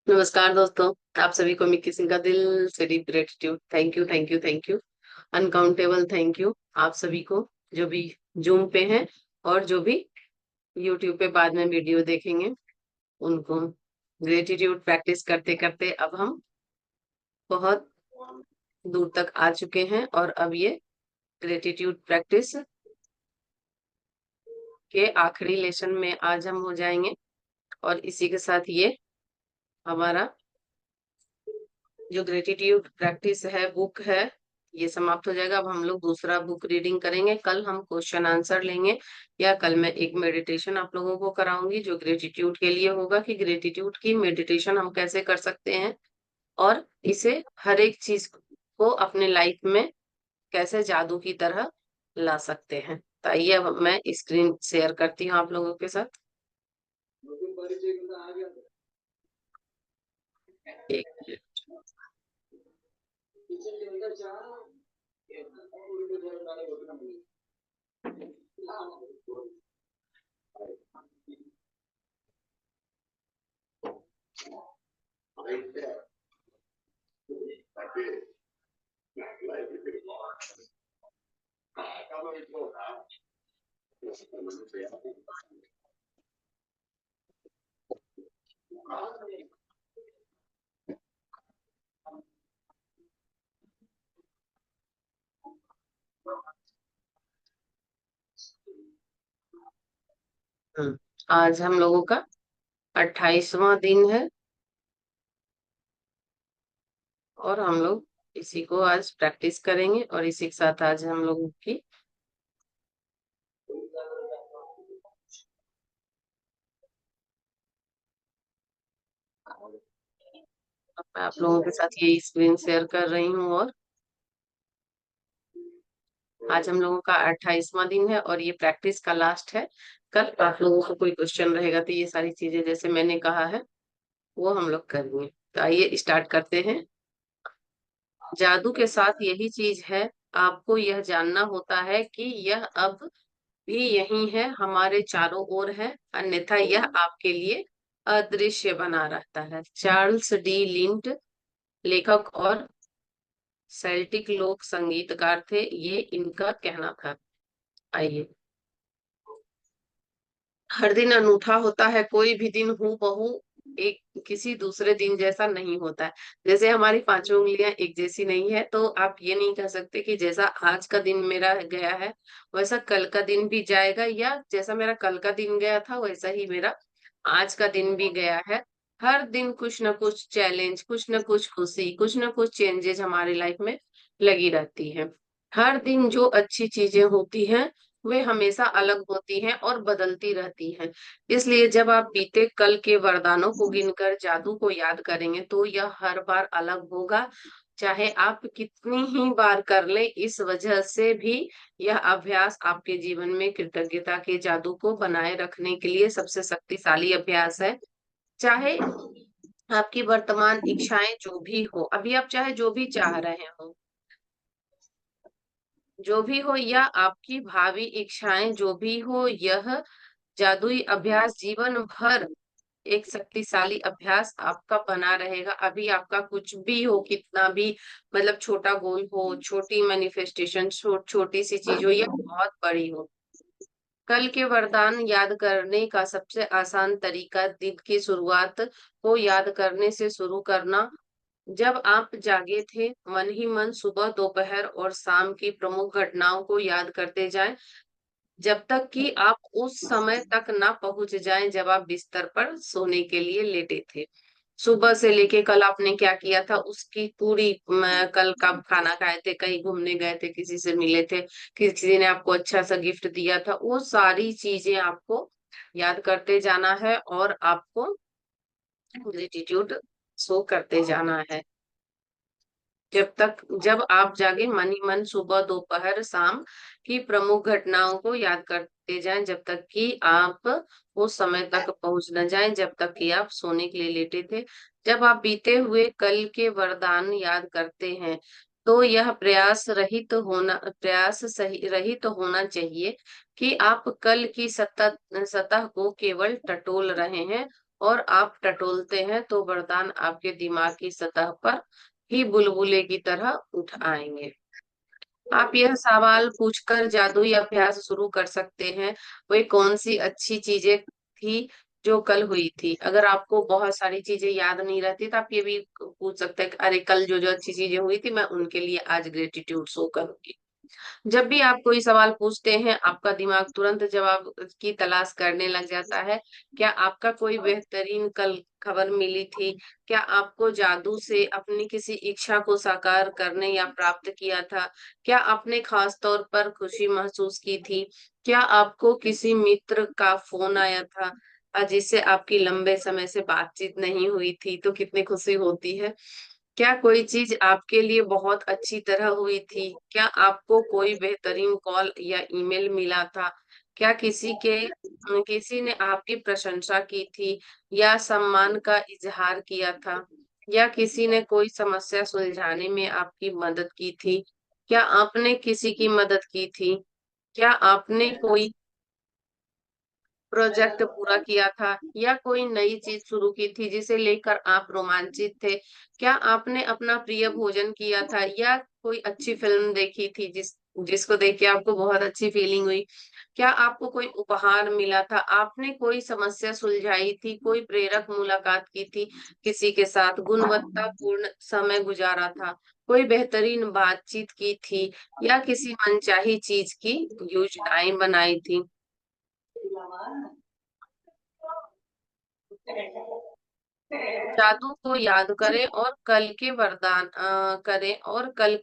नमस्कार दोस्तों। आप सभी को मिक्की सिंह का दिल से deep gratitude. Thank you, thank you, thank you. Uncountable thank you आप सभी को, जो भी जूम पे हैं और जो भी यूट्यूब पे बाद में वीडियो देखेंगे उनको। ग्रेटिट्यूड प्रैक्टिस करते करते अब हम बहुत दूर तक आ चुके हैं और अब ये ग्रेटिट्यूड प्रैक्टिस के आखिरी लेसन में आज हम हो जाएंगे और इसी के साथ ये हमारा जो ग्रेटिट्यूड प्रैक्टिस है, बुक है, ये समाप्त हो जाएगा। अब हम लोग दूसरा बुक रीडिंग करेंगे। कल हम क्वेश्चन आंसर लेंगे या कल मैं एक मेडिटेशन आप लोगों को कराऊंगी जो ग्रेटिट्यूड के लिए होगा कि ग्रेटिट्यूड की मेडिटेशन हम कैसे कर सकते हैं और इसे हर एक चीज को अपने लाइफ में कैसे जादू की तरह ला सकते हैं। तो आइए अब मैं स्क्रीन शेयर करती हूँ आप लोगों के साथ। एक मिनट। आज हम लोगों का 28वां दिन है और हम लोग इसी को आज प्रैक्टिस करेंगे और इसी के साथ आज हम लोगों की मैं आप लोगों के साथ ये स्क्रीन शेयर कर रही हूँ और आज हम लोगों का 28वां दिन है और ये प्रैक्टिस का लास्ट है। कल आप लोगों को कोई क्वेश्चन रहेगा तो ये सारी चीजें जैसे मैंने कहा है वो हम लोग करेंगे। तो आइए स्टार्ट करते हैं। जादू के साथ यही चीज है, आपको यह जानना होता है कि यह अब भी यही है, हमारे चारों ओर है, अन्यथा यह आपके लिए अदृश्य बना रहता है। चार्ल्स डी लिंट लेखक और सेल्टिक लोक संगीतकार थे, ये इनका कहना था। आइए। हर दिन अनूठा होता है, कोई भी दिन हूबहू एक किसी दूसरे दिन जैसा नहीं होता है। जैसे हमारी पांचों उंगलियां एक जैसी नहीं है तो आप ये नहीं कह सकते कि जैसा आज का दिन मेरा गया है वैसा कल का दिन भी जाएगा, या जैसा मेरा कल का दिन गया था वैसा ही मेरा आज का दिन भी गया है। हर दिन कुछ ना कुछ चैलेंज, कुछ ना कुछ खुशी, कुछ ना कुछ चेंजेस हमारी लाइफ में लगी रहती है। हर दिन जो अच्छी चीजें होती हैं वे हमेशा अलग होती हैं और बदलती रहती हैं। इसलिए जब आप बीते कल के वरदानों को गिनकर जादू को याद करेंगे तो यह हर बार अलग होगा, चाहे आप कितनी ही बार कर लें। इस वजह से भी यह अभ्यास आपके जीवन में कृतज्ञता के जादू को बनाए रखने के लिए सबसे शक्तिशाली अभ्यास है। चाहे आपकी वर्तमान इच्छाएं जो भी हो, अभी आप चाहे जो भी चाह रहे हो, जो भी हो, या आपकी भावी इच्छाएं जो भी हो, यह जादुई अभ्यास जीवन भर एक शक्तिशाली अभ्यास आपका बना रहेगा। अभी आपका कुछ भी हो, कितना भी मतलब छोटा गोल हो, छोटी मैनिफेस्टेशन, छोटी सी चीज हो या बहुत बड़ी हो, कल के वरदान याद करने का सबसे आसान तरीका दिन की शुरुआत को याद करने से शुरू करना। जब आप जागे थे, मन ही मन सुबह, दोपहर और शाम की प्रमुख घटनाओं को याद करते जाएं, जब तक कि आप उस समय तक ना पहुंच जाएं जब आप बिस्तर पर सोने के लिए लेटे थे। सुबह से लेके कल आपने क्या किया था उसकी पूरी कल कब खाना खाए थे, कहीं घूमने गए थे, किसी से मिले थे, किसी ने आपको अच्छा सा गिफ्ट दिया था, वो सारी चीजें आपको याद करते जाना है और आपको ग्रेटिट्यूड शो करते जाना है। जब आप जागे, मन ही मन सुबह, दोपहर, शाम की प्रमुख घटनाओं को याद करते जाएं जब तक कि आप उस समय तक पहुंच न जाएं जब तक कि आप सोने के लिए लेटे थे। जब आप बीते हुए कल के वरदान याद करते हैं तो यह प्रयास सही रहित होना चाहिए कि आप कल की सतह सतह को केवल टटोल रहे हैं और आप टटोलते हैं तो वरदान आपके दिमाग की सतह पर ही बुलबुले की तरह उठ आएंगे। आप यह सवाल पूछकर जादुई अभ्यास शुरू कर सकते हैं, वे कौन सी अच्छी चीजें थी जो कल हुई थी। अगर आपको बहुत सारी चीजें याद नहीं रहती तो आप ये भी पूछ सकते हैं कि अरे कल जो जो अच्छी चीजें हुई थी मैं उनके लिए आज ग्रेटिट्यूड शो करूंगी। जब भी आप कोई सवाल पूछते हैं, आपका दिमाग तुरंत जवाब की तलाश करने लग जाता है। क्या आपका कोई बेहतरीन कल खबर मिली थी? क्या आपको जादू से अपनी किसी इच्छा को साकार करने या प्राप्त किया था? क्या आपने खास तौर पर खुशी महसूस की थी? क्या आपको किसी मित्र का फोन आया था जिससे आपकी लंबे समय से बातचीत नहीं हुई थी, तो कितनी खुशी होती है। क्या कोई चीज आपके लिए बहुत अच्छी तरह हुई थी? क्या आपको कोई बेहतरीन कॉल या ईमेल मिला था? क्या किसी ने आपकी प्रशंसा की थी या सम्मान का इजहार किया था? या किसी ने कोई समस्या सुलझाने में आपकी मदद की थी? क्या आपने किसी की मदद की थी? क्या आपने कोई प्रोजेक्ट पूरा किया था या कोई नई चीज शुरू की थी जिसे लेकर आप रोमांचित थे? क्या आपने अपना प्रिय भोजन किया था या कोई अच्छी फिल्म देखी थी जिसको देख के आपको बहुत अच्छी फीलिंग हुई? क्या आपको कोई उपहार मिला था? आपने कोई समस्या सुलझाई थी? कोई प्रेरक मुलाकात की थी? किसी के साथ गुणवत्तापूर्ण समय गुजारा था? कोई बेहतरीन बातचीत की थी या किसी मनचाही चीज की योजनाएं बनाई थी? जादू को याद करें और कल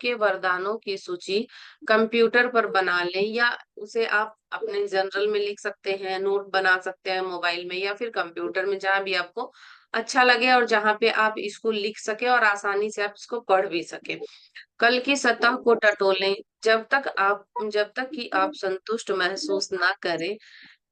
के वरदानों की सूची कंप्यूटर पर बना लें या उसे आप अपने जर्नल में लिख सकते हैं, नोट बना सकते हैं मोबाइल में या फिर कंप्यूटर में, जहां भी आपको अच्छा लगे और जहां पे आप इसको लिख सके और आसानी से आप इसको पढ़ भी सके। कल की सतह को टटोलें। जब तक कि आप संतुष्ट महसूस ना करें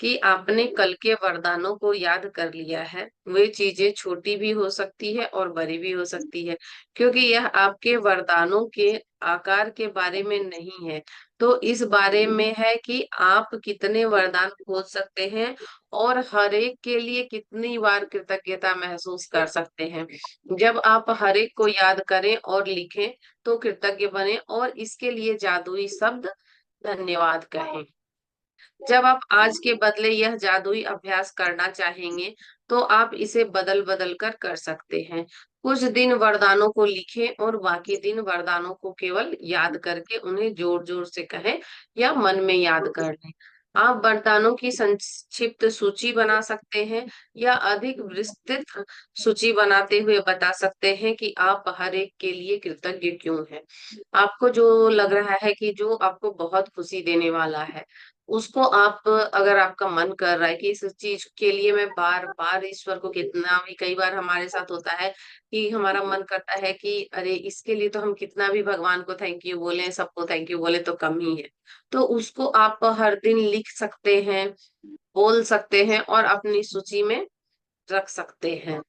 कि आपने कल के वरदानों को याद कर लिया है। वे चीजें छोटी भी हो सकती है और बड़ी भी हो सकती है, क्योंकि यह आपके वरदानों के आकार के बारे में नहीं है, तो इस बारे में है कि आप कितने वरदान खोज सकते हैं और हर एक के लिए कितनी बार कृतज्ञता महसूस कर सकते हैं। जब आप हर एक को याद करें और लिखें, तो कृतज्ञ बने और इसके लिए जादुई शब्द धन्यवाद कहें। जब आप आज के बदले यह जादुई अभ्यास करना चाहेंगे, तो आप इसे बदल बदल कर सकते हैं। कुछ दिन वरदानों को लिखें और बाकी दिन वरदानों को केवल याद करके उन्हें जोर जोर से कहें या मन में याद कर लें। आप वरदानों की संक्षिप्त सूची बना सकते हैं या अधिक विस्तृत सूची बनाते हुए बता सकते हैं कि आप हर एक के लिए कृतज्ञ क्यों हैं। आपको जो लग रहा है कि जो आपको बहुत खुशी देने वाला है, उसको आप, अगर आपका मन कर रहा है कि इस चीज के लिए मैं बार बार ईश्वर को, कितना भी कई बार हमारे साथ होता है कि हमारा मन करता है कि अरे इसके लिए तो हम कितना भी भगवान को थैंक यू बोले, सबको थैंक यू बोले तो कम ही है। तो उसको आप हर दिन लिख सकते हैं, बोल सकते हैं और अपनी सूची में रख सकते हैं।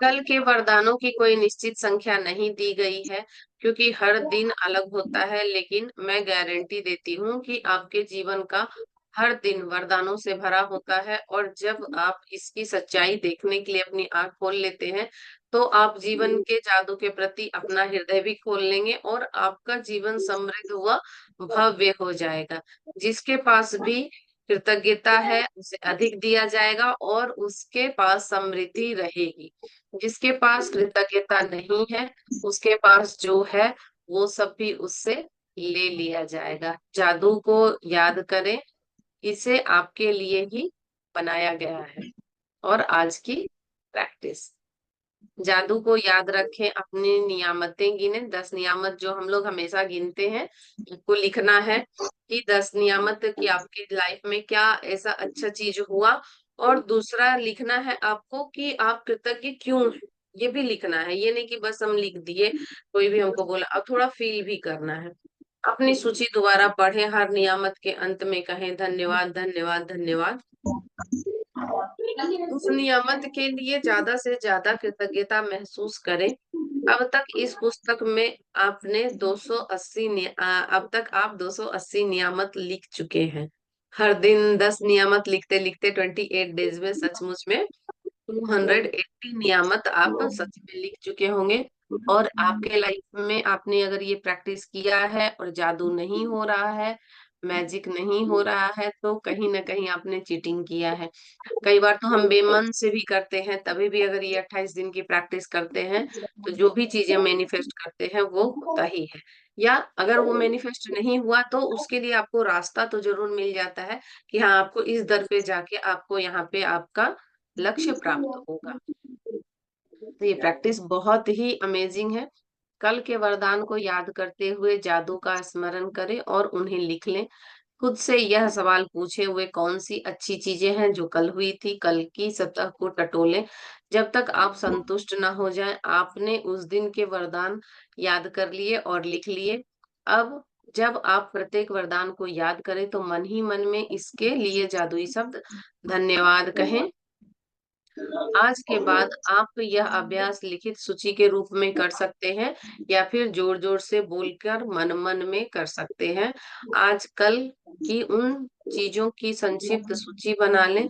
कल के वरदानों की कोई निश्चित संख्या नहीं दी गई है, क्योंकि हर दिन अलग होता है, लेकिन मैं गारंटी देती हूँ कि आपके जीवन का हर दिन वरदानों से भरा होता है, और जब आप इसकी सच्चाई देखने के लिए अपनी आंख खोल लेते हैं, तो आप जीवन के जादू के प्रति अपना हृदय भी खोल लेंगे और आपका जीवन समृद्ध हुआ भव्य हो जाएगा। जिसके पास भी कृतज्ञता है उसे अधिक दिया जाएगा और उसके पास समृद्धि रहेगी। जिसके पास कृतज्ञता नहीं है, उसके पास जो है वो सब भी उससे ले लिया जाएगा। जादू को याद करें, इसे आपके लिए ही बनाया गया है। और आज की प्रैक्टिस, जादू को याद रखें, अपनी नियामतें गिने, 10 नियामत जो हम लोग हमेशा गिनते हैं, आपको लिखना है कि 10 नियामत की आपकी लाइफ में क्या ऐसा अच्छा चीज हुआ। और दूसरा लिखना है आपको कि आप कृतज्ञ क्यों हैं, ये भी लिखना है। ये नहीं कि बस हम लिख दिए, कोई भी हमको बोला, अब थोड़ा फील भी करना है। अपनी सूची दोबारा पढ़ें, हर नियामत के अंत में कहें धन्यवाद धन्यवाद धन्यवाद। उस नियामत के लिए ज्यादा से ज्यादा कृतज्ञता महसूस करें। अब तक इस पुस्तक में आपने 280 अब तक आप 280 नियामत लिख चुके हैं। हर दिन 10 नियामत लिखते लिखते 28 डेज में सचमुच में 280 नियामत आप सच में लिख चुके होंगे। और आपके लाइफ में आपने अगर ये प्रैक्टिस किया है और जादू नहीं हो रहा है, मैजिक नहीं हो रहा है, तो कहीं ना कहीं आपने चीटिंग किया है। कई बार तो हम बेमन से भी करते हैं, तभी भी अगर ये 28 दिन की प्रैक्टिस करते हैं तो जो भी चीजें मैनिफेस्ट करते हैं वो होता ही है। या अगर वो मैनिफेस्ट नहीं हुआ तो उसके लिए आपको रास्ता तो जरूर मिल जाता है कि हाँ, आपको इस दर पे जाके आपको यहाँ पे आपका लक्ष्य प्राप्त होगा। तो ये प्रैक्टिस बहुत ही अमेजिंग है। कल के वरदान को याद करते हुए जादू का स्मरण करें और उन्हें लिख लें। खुद से यह सवाल पूछे हुए कौन सी अच्छी चीजें हैं जो कल हुई थी, कल की सतह को टटोलें। जब तक आप संतुष्ट ना हो जाएं, आपने उस दिन के वरदान याद कर लिए और लिख लिए। अब जब आप प्रत्येक वरदान को याद करें तो मन ही मन में इसके लिए जादुई शब्द धन्यवाद कहें। आज के बाद आप यह अभ्यास लिखित सूची के रूप में कर सकते हैं या फिर जोर जोर से बोलकर मन मन में कर सकते हैं। आज कल की उन चीजों की संक्षिप्त सूची बना लें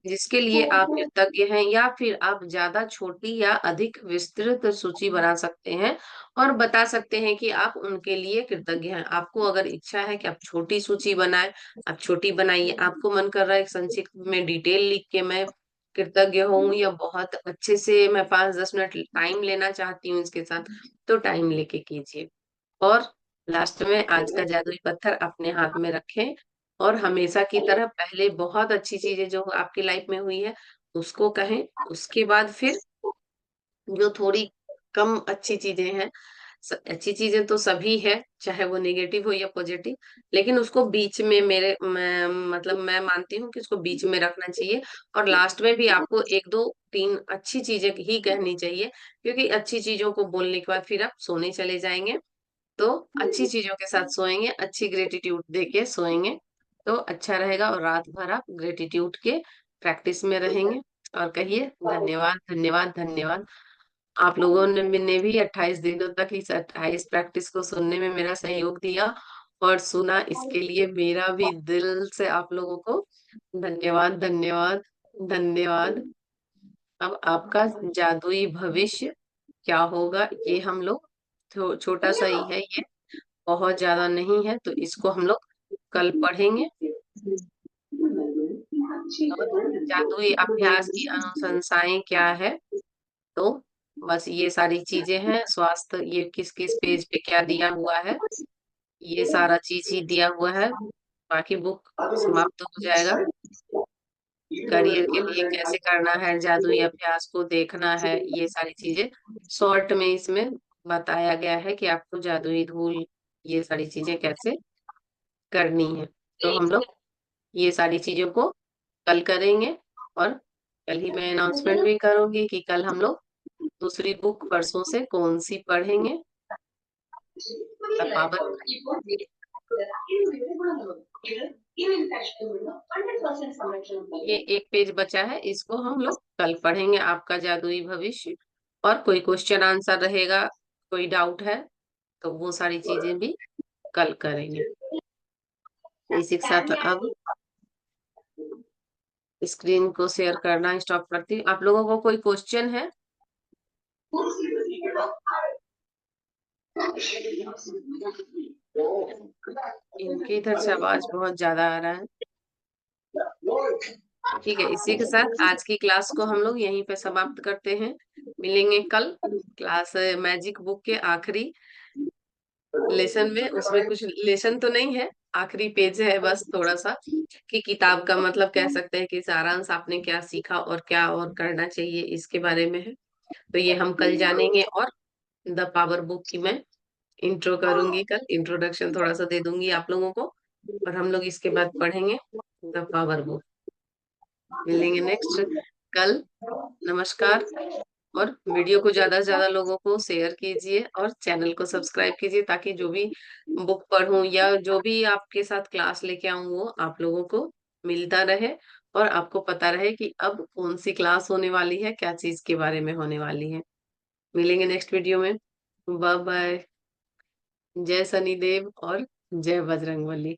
जिसके लिए आप कृतज्ञ हैं, या फिर आप ज्यादा छोटी या अधिक विस्तृत सूची बना सकते हैं और बता सकते हैं कि आप उनके लिए कृतज्ञ हैं। आपको अगर इच्छा है कि आप छोटी सूची बनाएं, आप छोटी बनाइए। आपको मन कर रहा है एक संक्षिप्त में डिटेल लिख के मैं कृतज्ञ हूँ, या बहुत अच्छे से मैं 5-10 मिनट टाइम लेना चाहती हूँ इसके साथ, तो टाइम लेके कीजिए। और लास्ट में आज का जादुई पत्थर अपने हाथ में रखें और हमेशा की तरह पहले बहुत अच्छी चीजें जो आपकी लाइफ में हुई है उसको कहें। उसके बाद फिर जो थोड़ी कम अच्छी चीजें हैं, अच्छी चीजें तो सभी है, चाहे वो नेगेटिव हो या पॉजिटिव, लेकिन उसको बीच में मतलब मैं मानती हूँ कि उसको बीच में रखना चाहिए। और लास्ट में भी आपको 1-2-3 अच्छी चीजें ही कहनी चाहिए, क्योंकि अच्छी चीजों को बोलने के बाद फिर आप सोने चले जाएंगे। तो अच्छी चीजों के साथ सोएंगे, अच्छी ग्रेटिट्यूड देके सोएंगे तो अच्छा रहेगा, और रात भर आप ग्रेटिट्यूड के प्रैक्टिस में रहेंगे। और कहिए धन्यवाद धन्यवाद धन्यवाद। आप लोगों ने भी 28 दिनों तक इस 28 प्रैक्टिस को सुनने में मेरा सहयोग दिया और सुना, इसके लिए मेरा भी दिल से आप लोगों को धन्यवाद धन्यवाद धन्यवाद। अब आपका जादुई भविष्य क्या होगा ये हम लोग छोटा सा ही है ये, बहुत ज्यादा नहीं है, तो इसको हम लोग कल पढ़ेंगे। और जादुई अभ्यास की अनुशंसाएं क्या है, तो बस ये सारी चीजें हैं। स्वास्थ्य, ये किस किस पेज पे क्या दिया हुआ है, ये सारा चीज ही दिया हुआ है। बाकी बुक समाप्त हो जाएगा। करियर के लिए कैसे करना है, जादुई अभ्यास को देखना है, ये सारी चीजें शॉर्ट में इसमें बताया गया है कि आपको जादुई धूल ये सारी चीजें कैसे करनी है। तो हम लोग ये सारी चीजों को कल करेंगे। और कल ही मैं अनाउंसमेंट भी करूंगी कि कल हम लोग दूसरी बुक परसों से कौन सी पढ़ेंगे। पावर, ये एक पेज बचा है, इसको हम लोग कल पढ़ेंगे, आपका जादुई भविष्य। और कोई क्वेश्चन आंसर रहेगा, कोई डाउट है, तो वो सारी चीजें भी कल करेंगे। इसी के साथ अब स्क्रीन को शेयर करना स्टॉप करती हूँ। आप लोगों को कोई क्वेश्चन है? इनके इधर से आवाज बहुत ज्यादा आ रहा है। ठीक है, इसी के साथ आज की क्लास को हम लोग यहीं पे समाप्त करते हैं। मिलेंगे कल क्लास मैजिक बुक के आखिरी लेसन में। उसमें कुछ लेसन तो नहीं है, आखिरी पेज है बस थोड़ा सा, कि किताब का मतलब कह सकते हैं कि सारांश आपने क्या सीखा और क्या और करना चाहिए इसके बारे में है। तो ये हम कल जानेंगे। और द पावर बुक की मैं इंट्रो करूंगी, कल इंट्रोडक्शन थोड़ा सा दे दूंगी आप लोगों को, और हम लोग इसके बाद पढ़ेंगे द पावर बुक। मिलेंगे नेक्स्ट कल। नमस्कार। और वीडियो को ज्यादा से ज्यादा लोगों को शेयर कीजिए और चैनल को सब्सक्राइब कीजिए, ताकि जो भी बुक पढूं या जो भी आपके साथ क्लास लेके आऊं वो आप लोगों को मिलता रहे, और आपको पता रहे कि अब कौन सी क्लास होने वाली है, क्या चीज के बारे में होने वाली है। मिलेंगे नेक्स्ट वीडियो में। Bye bye. जय शनिदेव और जय बजरंगबली।